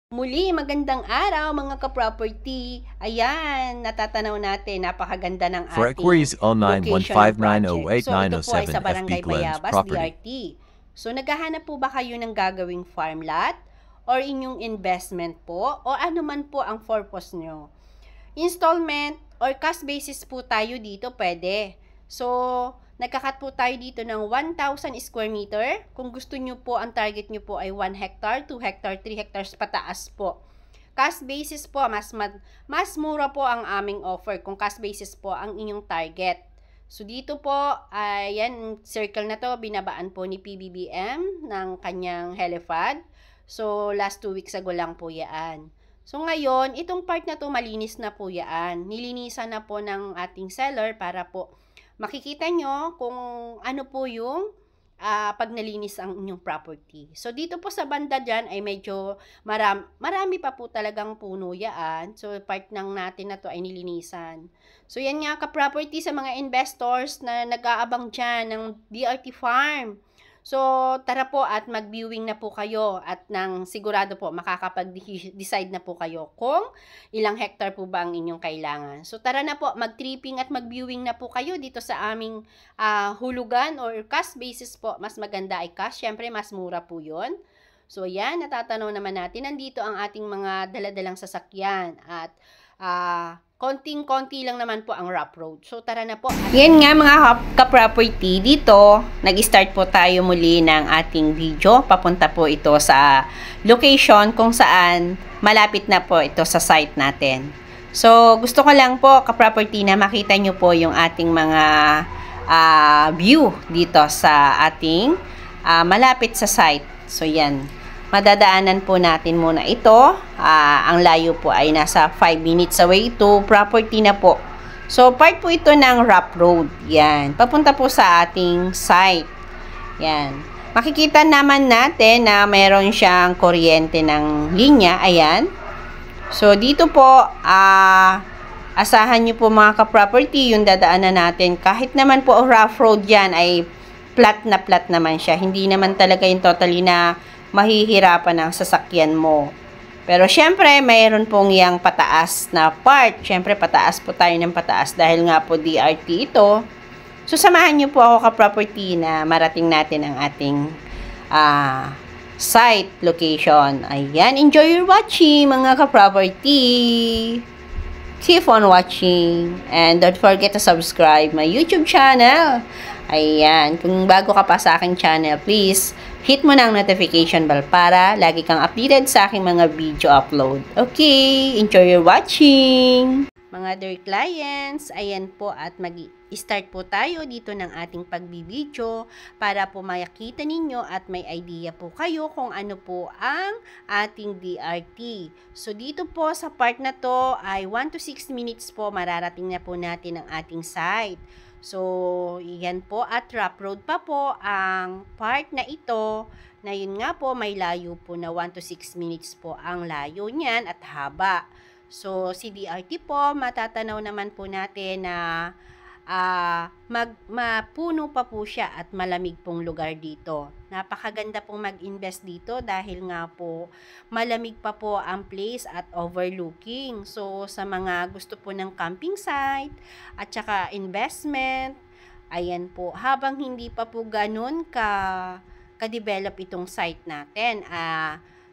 Muli, magandang araw mga ka-property. Ayan, natatanaw natin, napakaganda ng For ating inquiries location ng project. So, ito po ay 0915908907 sa FB Barangay Glens Bayabas, Property. DRT. So, naghahanap po ba kayo ng gagawing farm lot? Or inyong investment po? O ano man po ang purpose nyo? Installment or cash basis po tayo dito, pwede. So, nagkakat po tayo dito ng 1,000 square meter. Kung gusto nyo po, ang target nyo po ay 1 hectare, 2 hectare, 3 hectares pataas po. Cash basis po, mas mura po ang aming offer kung cash basis po ang inyong target. So, dito po, ayan, circle na to, binabaan po ni PBBM ng kanyang helipad. So, last 2 weeks ago lang po yan. So, ngayon, itong part na to, malinis na po yan. Nilinisan na po ng ating seller para po makikita nyo kung ano po yung pag nalinis ang inyong property. So, dito po sa banda dyan ay medyo marami pa po talagang puno yan. So, part ng natin na to ay nilinisan. So, yan nga ka-property sa mga investors na nag-aabang dyan ng DRT Farm. So, tara po at mag-viewing na po kayo at nang sigurado po makakapag-decide na po kayo kung ilang hectare po ba ang inyong kailangan. So, tara na po, mag-tripping at mag-viewing na po kayo dito sa aming hulugan or cash basis po. Mas maganda ay cash, syempre mas mura po yun. So, yan, natatanaw naman natin. Nandito ang ating mga daladalang sasakyan at konting-konti lang naman po ang rough road. So, tara na po. Yan nga mga ka-property, dito, nag-start po tayo muli ng ating video. Papunta po ito sa location kung saan malapit na po ito sa site natin. So, gusto ko lang po, ka-property, na makita nyo po yung ating mga view dito sa ating malapit sa site. So, yan. Madadaanan po natin muna ito. Ang layo po ay nasa 5 minutes away to property na po. So, part po ito ng rough road. Yan. Papunta po sa ating site. Yan. Makikita naman natin na mayroon siyang kuryente ng linya. Ayan. So, dito po, asahan nyo po mga ka-property yung dadaanan natin. Kahit naman po rough road yan ay flat naman siya. Hindi naman talaga yung totally na mahihirapan ang sasakyan mo. Pero syempre, mayroon pong yang pataas na part. Syempre, pataas po tayo ng pataas dahil nga po DRT ito. So, samahan nyo po ako ka-property na marating natin ang ating site location. Ayan, enjoy your watching mga ka-property. Keep on watching. And don't forget to subscribe my YouTube channel. Ayan, kung bago ka pa sa aking channel, please hit mo na ang notification bell para lagi kang updated sa aking mga video upload. Okay, enjoy your watching! Mga dear clients, ayan po at mag-start po tayo dito ng ating pagbibideo para po makita ninyo at may idea po kayo kung ano po ang ating DRT. So dito po sa part na to ay 1 to 6 minutes po mararating na po natin ang ating site. So, yan po at rough road pa po ang part na ito na yun nga po may layo po na 1 to 6 minutes po ang layo niyan at haba. So, si DRT po, matatanaw naman po natin na mapuno pa po siya at malamig pong lugar dito. Napakaganda pong mag-invest dito dahil nga po malamig pa po ang place at overlooking. So, sa mga gusto po ng camping site at saka investment, ayan po, habang hindi pa po ganun ka-develop itong site natin,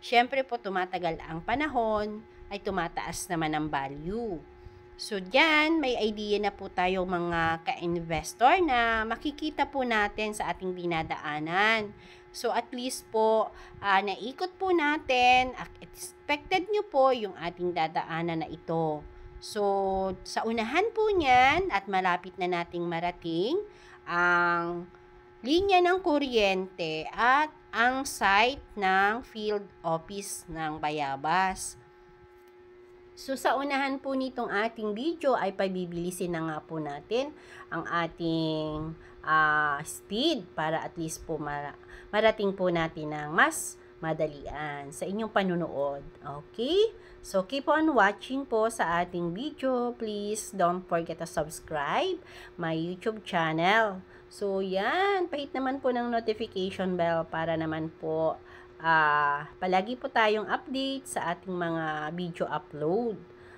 syempre po tumatagal ang panahon, ay tumataas naman ang value. So, dyan, may idea na po tayo mga ka-investor na makikita po natin sa ating dinadaanan. So, at least po, naikot po natin, expected nyo po yung ating dadaanan na ito. So, sa unahan po niyan, at malapit na nating marating, ang linya ng kuryente at ang site ng field office ng Bayabas. So, sa unahan po nitong ating video ay pabibilisin na nga po natin ang ating speed para at least po marating po natin ng mas madalian sa inyong panunood. Okay? So, keep on watching po sa ating video. Please don't forget to subscribe my YouTube channel. So, yan. Pahit naman po ng notification bell para naman po palagi po tayong update sa ating mga video upload.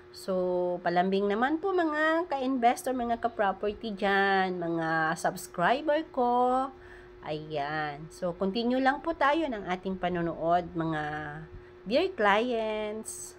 So, palambing naman po mga ka-investor, mga ka-property dyan, mga subscriber ko. Ayan. So, continue lang po tayo ng ating panonood, mga dear clients.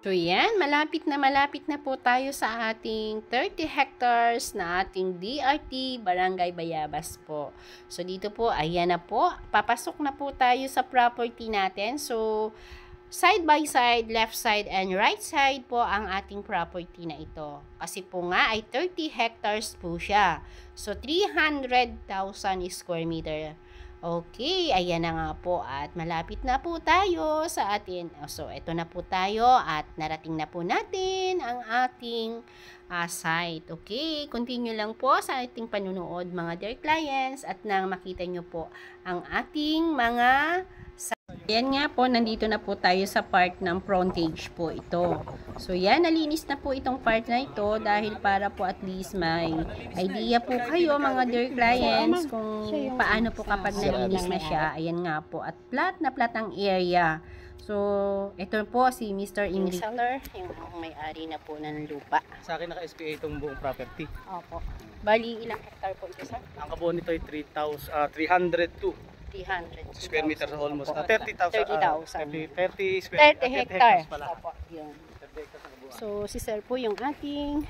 So yan, malapit na po tayo sa ating 30 hectares na ating DRT Barangay Bayabas po. So dito po, ayan na po, papasok na po tayo sa property natin. So side by side, left side and right side po ang ating property na ito. Kasi po nga ay 30 hectares po siya. So 300,000 square meter. Okay, ayan na nga po at malapit na po tayo sa atin. So, ito na po tayo at narating na po natin ang ating site. Okay, continue lang po sa ating panunood mga dear clients at nang makita nyo po ang ating mga Ayan nga po, nandito na po tayo sa part ng frontage po ito. So yan, nalinis na po itong part na ito dahil para po at least may idea po kayo mga dear clients kung paano po kapag nalinis na siya. Ayan nga po, at flat na flat ang area. So, ito po si Mr. Enrique, yung may-ari na po ng lupa. Sa akin naka-SPA itong buong property. Opo. Bali, ilang hectare po ito, sir? Ang kabuo nito ay 302 square meters almost. 30,000. 30 hectares pala. Opo, yun. So, si sir po yung ating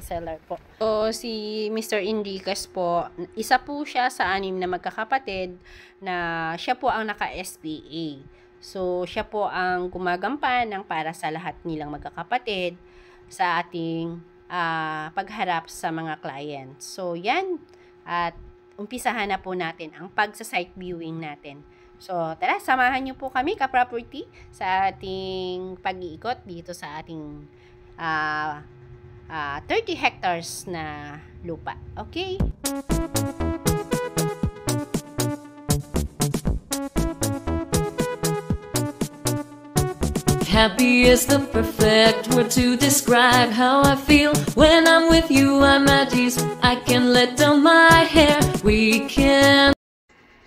seller po. So, si Mr. Enriquez po, isa po siya sa 6 na magkakapatid na siya po ang naka-SPA. So, siya po ang gumagampan ng para sa lahat nilang magkakapatid sa ating pagharap sa mga clients. So, yan. At umpisahan na po natin ang pagsa-site viewing natin. So, tara, samahan niyo po kami ka-property sa ating pag-iikot dito sa ating 30 hectares na lupa. Okay? Happy is the perfect word to describe how I feel when I'm with you. I'm at ease. I can let down my hair. We can.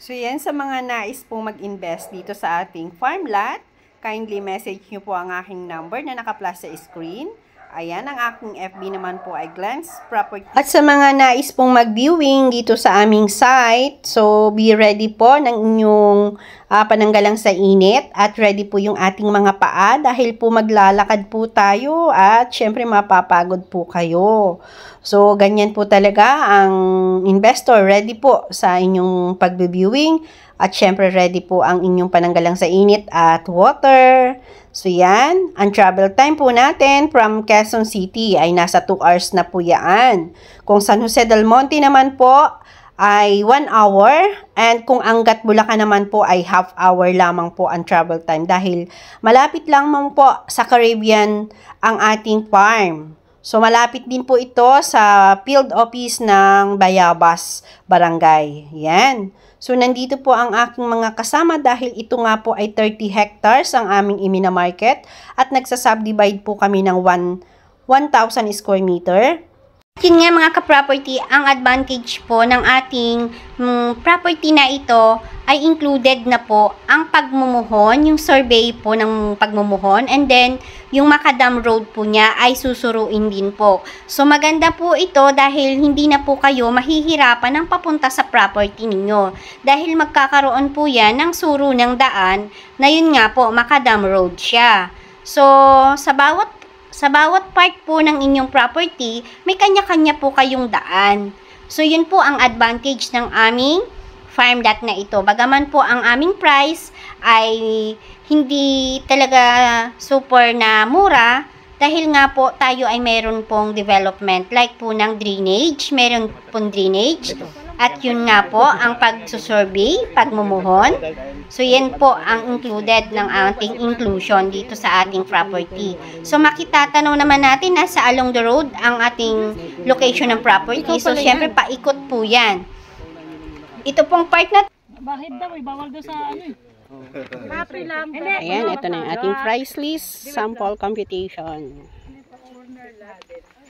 So yan, sa mga nais po mag-invest dito sa ating farm lot, kindly message nyo po ang aking number na naka-plus sa screen. Ayan, ang aking FB naman po ay Glance Property. At sa mga nais pong mag-viewing dito sa aming site, so be ready po ng inyong pananggalang sa init at ready po yung ating mga paa dahil po maglalakad po tayo at syempre mapapagod po kayo. So, ganyan po talaga ang investor, ready po sa inyong pag-viewing at syempre ready po ang inyong pananggalang sa init at water. So, yan. Ang travel time po natin from Quezon City ay nasa 2 hours na po yan. Kung San Jose del Monte naman po ay 1 hour. And kung Angat Bulacan naman po ay half hour lamang po ang travel time. Dahil malapit lang po sa Caribbean ang ating farm. So, malapit din po ito sa field office ng Bayabas Barangay. Yan. So, nandito po ang aking mga kasama dahil ito nga po ay 30 hectares ang aming imina-market at nagsasubdivide po kami ng 1,000 square meter. Yun nga mga ka-property, ang advantage po ng ating property na ito ay included na po ang pagmumuhon, yung survey po ng pagmumuhon, and then yung macadam road po niya ay susuruin din po. So maganda po ito dahil hindi na po kayo mahihirapan ng papunta sa property ninyo. Dahil magkakaroon po yan ng suro ng daan na yun nga po, macadam road siya. So sa bawat Sa bawat part po ng inyong property, may kanya-kanya po kayong daan. So, yun po ang advantage ng aming farm lot na ito. Bagaman po ang aming price ay hindi talaga super na mura, dahil nga po tayo ay meron pong development like po ng drainage, meron pong drainage. At yun nga po, ang pagsusurvey, pagmumuhon. So, yan po ang included ng ating inclusion dito sa ating property. So, makitatanaw naman natin na sa along the road ang ating location ng property. So, syempre, paikot po yan. Ito pong part na... Bahid daw, bawal daw sa ano eh. Ayan, ito na yung ating price list, sample computation.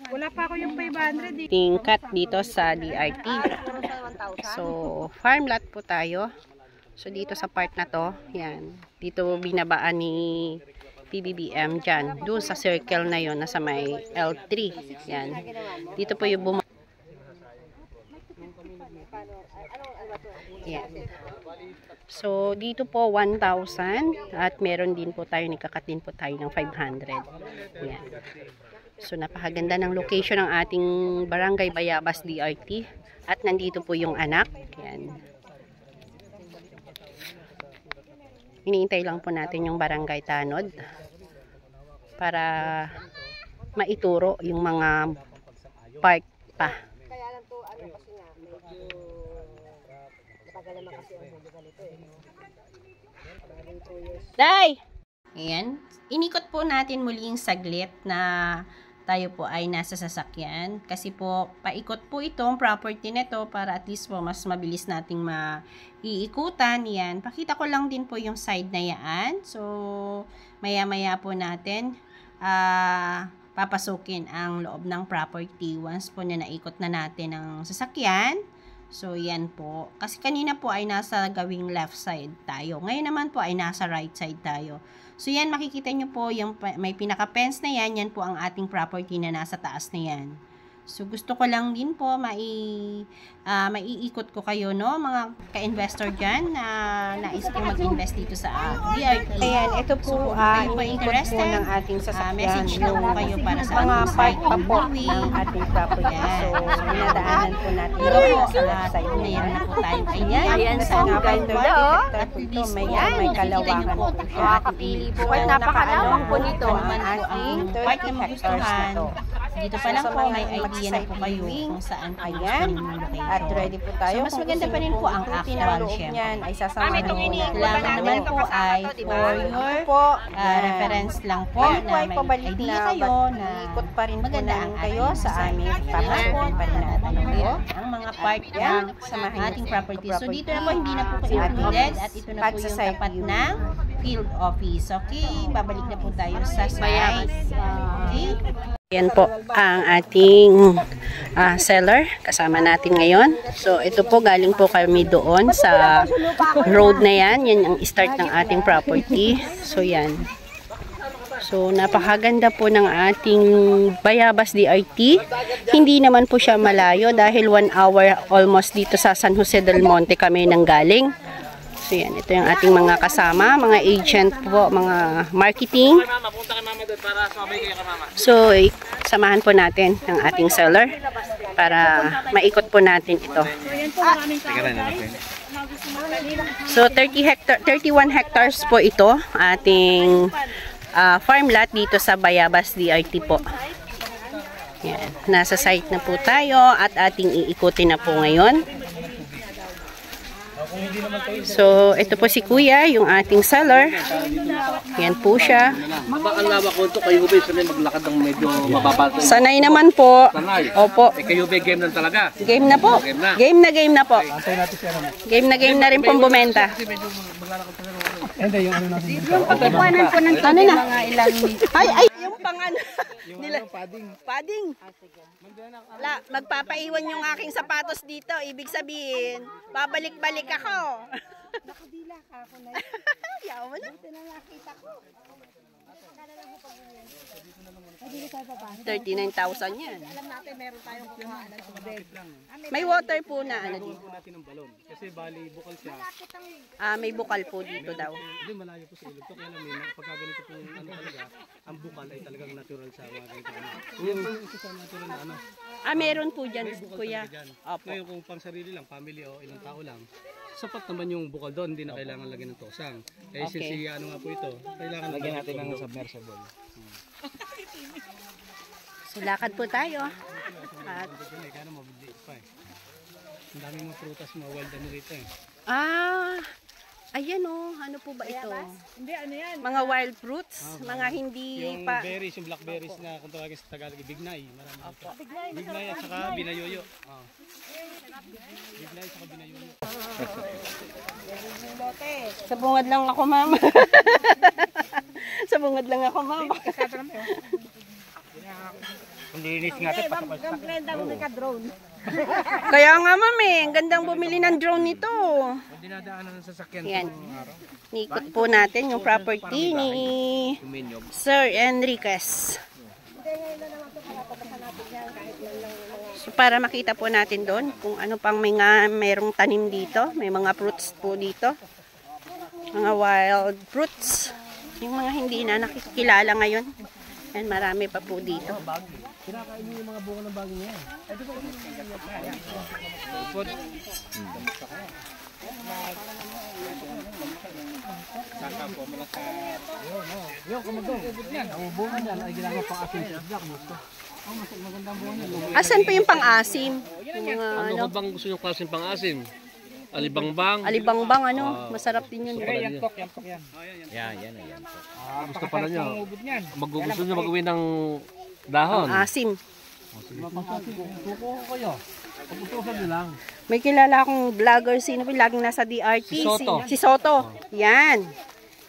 Wala pa ako yung 500 eh. Tingkat dito sa DRT. So, farm lot po tayo. So, dito sa part na to, yan. Dito binabaan ni PBBM dyan. Doon sa circle na yon nasa may L3. Yan. Dito po yung yan. So, dito po 1,000 at meron din po tayo, nikakatin po tayo ng 500. Yan. So, napakaganda ng location ng ating Barangay Bayabas DRT. At nandito po yung anak. Yan. Iniintay lang po natin yung Barangay Tanod para maituro yung mga part pa. Day! Ayan. Inikot po natin muli yung saglit na tayo po ay nasa sasakyan. Kasi po, paikot po itong property nito para at least po mas mabilis nating maiikutan. Yan. Pakita ko lang din po yung side na yan. So, maya-maya po natin papasukin ang loob ng property once po na naikot na natin ang sasakyan. So, yan po. Kasi kanina po ay nasa gawing left side tayo. Ngayon naman po ay nasa right side tayo. So, yan, makikita nyo po, yung may pinaka-fence na yan, yan po ang ating property na nasa taas na yan. So, gusto ko lang din po, maiikot ko kayo, no, mga ka-investor dyan na nais po mag-invest dito sa DRT. Ayan, ito po, iikot po ng ating sasakyan. Message lang po kayo para sa mga part pa po ng ating property. So, dinadaanan po natin sa left side na yan na po tayo. Ayan, sa nga po ito, may kalawangan po siya. At napakalawang po nito. Ang ating 30 hectares na to. Dito pa lang po, may idea na po kayo kung saan po gusto ninyo location. At ready po tayo. So, mas maganda pa rin po ang actual share. Ay sasamahan po natin. Lang naman po ay for your reference lang po na may idea kayo na ikot pa rin maganda ang kayo sa aming papasukin pa rin natin po ang mga part ng samahan ating property. So, dito na po hindi na po included at ito na po yung tapat ng field office. Okay, babalik na po tayo sa side. Okay. Yan po ang ating seller kasama natin ngayon. So, ito po galing po kami doon sa road na yan. Yan ang start ng ating property. So, yan. So, napakaganda po ng ating Bayabas DRT. Hindi naman po siya malayo dahil 1 hour almost dito sa San Jose del Monte kami nang galing. So, yan. Ito yung ating mga kasama, mga agent po, mga marketing. So, samahan po natin ang ating seller para maikot po natin ito. So, 31 hectares po ito, ating farm lot dito sa Bayabas DRT po. Yan. Nasa site na po tayo at ating iikutin na po ngayon. So, ito po si Kuya, yung ating seller. Yan po siya. Baka lawa ko ito, kayo ba sanay maglakad ng medyo mababa? Sanay naman po. Sanay? Opo. Kayo ba game lang talaga? Game na po. Game na po. Game na rin pong bumenta. Yung pagkukuhanan po ng Ano na? mga ilang... Ay, yung pang-ano. Padding. Magpapaiwan yung aking sapatos dito. Ibig sabihin, babalik-balik ako. Nakadila ka ako na yun. Yaw mo na. 39,000 yan. Alam natin, meron tayong kuhaan ng tubig. May water po na ano dito. po natin ng balon. Kasi bali, bukal siya. May bukal po dito daw. Hindi, malayo po sa ilog to. Kaya lang may pagka ganito po yung ano talaga, ang bukal ay talagang natural sa mga ganito. Yan po yung isa sa natural na ano. Meron po dyan, kuya. Dyan. Opo. Ngayon kung pang sarili lang, family o ilang tao lang, sapat naman yung bukal doon, hindi na kailangan lagyan ng tosang. Eh Okay. since ano nga po ito, kailangan lagyan natin ng submersible. So, lakad po tayo. At, Kaya na mabili pa eh. Ang daming mga prutas, mga wild ano rito eh. ayan o. Ano po ba ito? Hindi, ano yan? Mga wild fruits? Mga hindi Yung pa... berries, yung blackberries na kung tawagin sa Tagalog, bignay. Marami dito. Bignay at saka binayoyo. Bignay at saka binayoyo. Sa bungad lang ako, ma'am. Sa bungad lang ako, ma'am. Ganda mo ka drone. Kaya nga, ma'am Ang gandang bumili ng drone nito. Dinadaanan ng sasakyan Yan. Nikot po natin yung property ni Sir Enriquez. So, para makita po natin doon kung ano pang mayroong tanim dito. May mga fruits po dito. Mga wild fruits. Yung mga hindi na nakikilala ngayon. And marami pa po dito. Kinakain niyo yung mga bunga ng bagay niya. Ito po. Saka po, malasa. Yung kumagong. Ang bunga niyan ay ginagawa pang asin sidlak. Mas magandang bunga niyan. Asan pa yung pang-asim? Yung mga Ano bang gusto nyo klaseng pang-asim? Alibangbang? alibangbang masarap din yun. Yan. Gusto pala nyo. Gusto nyo mag-uwi ng dahon? Asim. Suko kayo. Pag-utusan nyo lang. May kilala akong vlogger, sino po laging nasa DRT? Si Soto. Si Soto. Yan.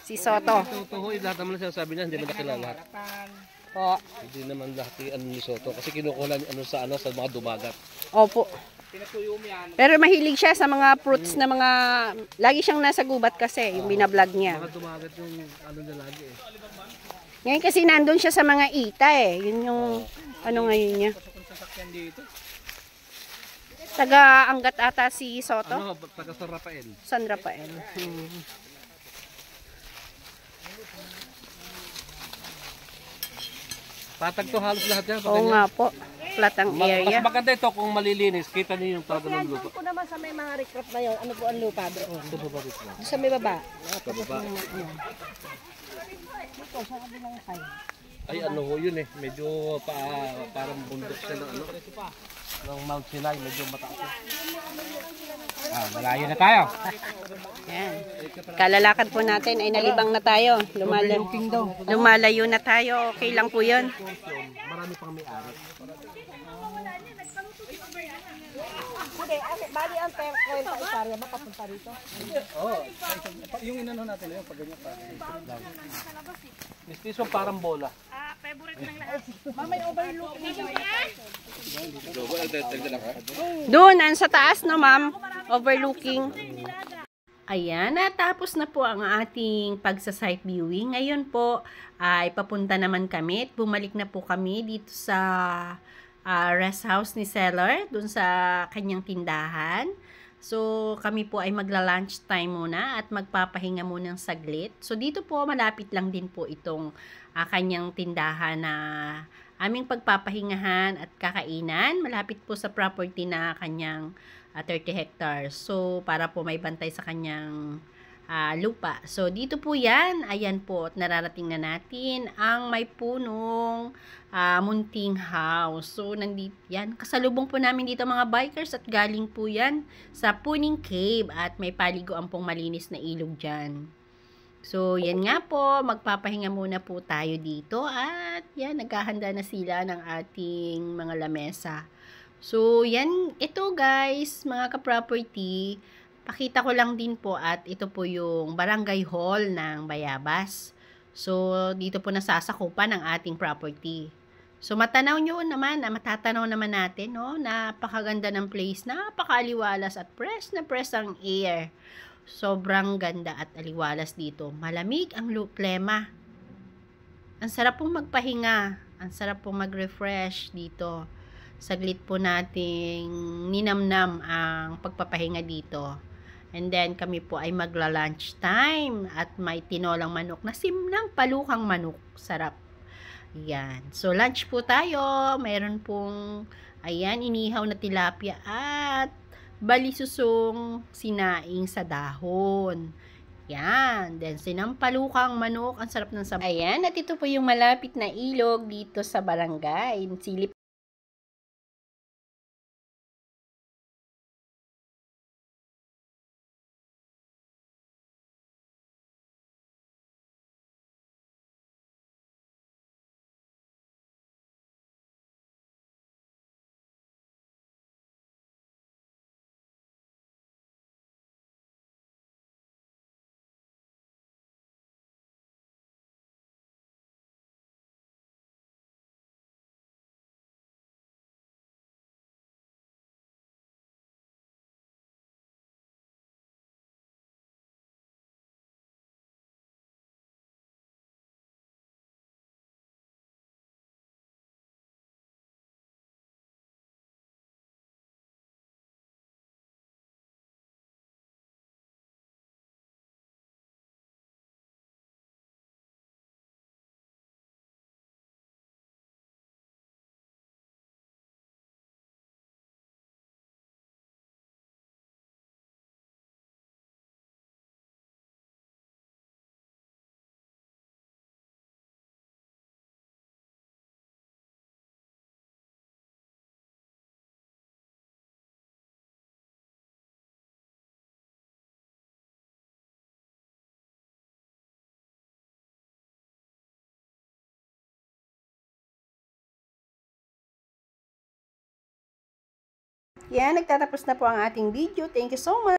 Si Soto. Totoo, lahat naman sinasabi niya, hindi naman nakilala lahat. Po. Hindi naman lahat ano ni Soto. Kasi kinukuha niya sa mga dumagat. Opo. Pero mahilig siya sa mga fruits na mga... Lagi siyang nasa gubat kasi, yung binablog niya. Mga dumagat yung ano niya lagi eh. Ngayon kasi nandun siya sa mga ita Yun yung ano ngayon niya. Taga-anggat ata si Soto. Ano, taga San Rafael. San Rafael. Patag to halos lahat yan. Oo nga po. Flat ang Mas area. maganda ito kung malilinis. Kita niyo yung talaga ng lupa. Kung naman sa may mga recruit na yun, ano po ang lupa doon? Ito ba dito? Sa may baba. Sa baba. Ay ano ho yun eh. Medyo parang bundok siya ng ano. Ng Mount Sinai. Medyo mataas. Malayo na tayo. Yan. Kalalakad po natin ay nalibang na tayo. Lumalayo na tayo. Okay lang po yun. Marami pang may-ari. Hindi, bali ang kwenta isarya ba papunta rito? Yung inano natin yun, pag ganyan pa. Mistiso parang bola. Mamay overlook. Doon, sa taas no ma'am. Overlooking. Ayan, natapos na po ang ating pagsa-site viewing. Ngayon po, ay papunta naman kami at bumalik na po kami dito sa rest house ni seller, dun sa kanyang tindahan. So, kami po ay magla-lunch time muna at magpapahinga muna ng saglit. So, dito po, malapit lang din po itong kanyang tindahan na aming pagpapahingahan at kakainan. Malapit po sa property na kanyang 30 hectares. So, para po may bantay sa kanyang lupa. So, dito po yan. Ayan po, at nararating na natin ang may punong munting house. So, nandito yan. Kasalubong po namin dito mga bikers at galing po yan sa Puning Cave at may paliguan pong malinis na ilog dyan. So, yan nga po. Magpapahinga muna po tayo dito at yan, naghahanda na sila ng ating mga lamesa. So, yan. Ito guys, mga ka-property, pakita ko lang din po at ito po yung barangay hall ng Bayabas. So, dito po nasasakupan ng ating property. So, matatanaw naman natin, no? Napakaganda ng place, napakaaliwalas at press ang air. Sobrang ganda at aliwalas dito. Malamig ang klima. Ang sarap pong magpahinga. Ang sarap pong mag-refresh dito. Saglit po nating ninamnam ang pagpapahinga dito. And then kami po ay magla-lunch time at may tinolang manok na simnang palukang manok. Sarap. Yan. So lunch po tayo. Mayroon pong ayan, inihaw na tilapia at balisusong sinaing sa dahon. Yan. Then, sinampalukang manok. Ang sarap ng sabaw. Ayan. At ito po yung malapit na ilog dito sa barangay. Silip. Yan, nagtatapos na po ang ating video. Thank you so much.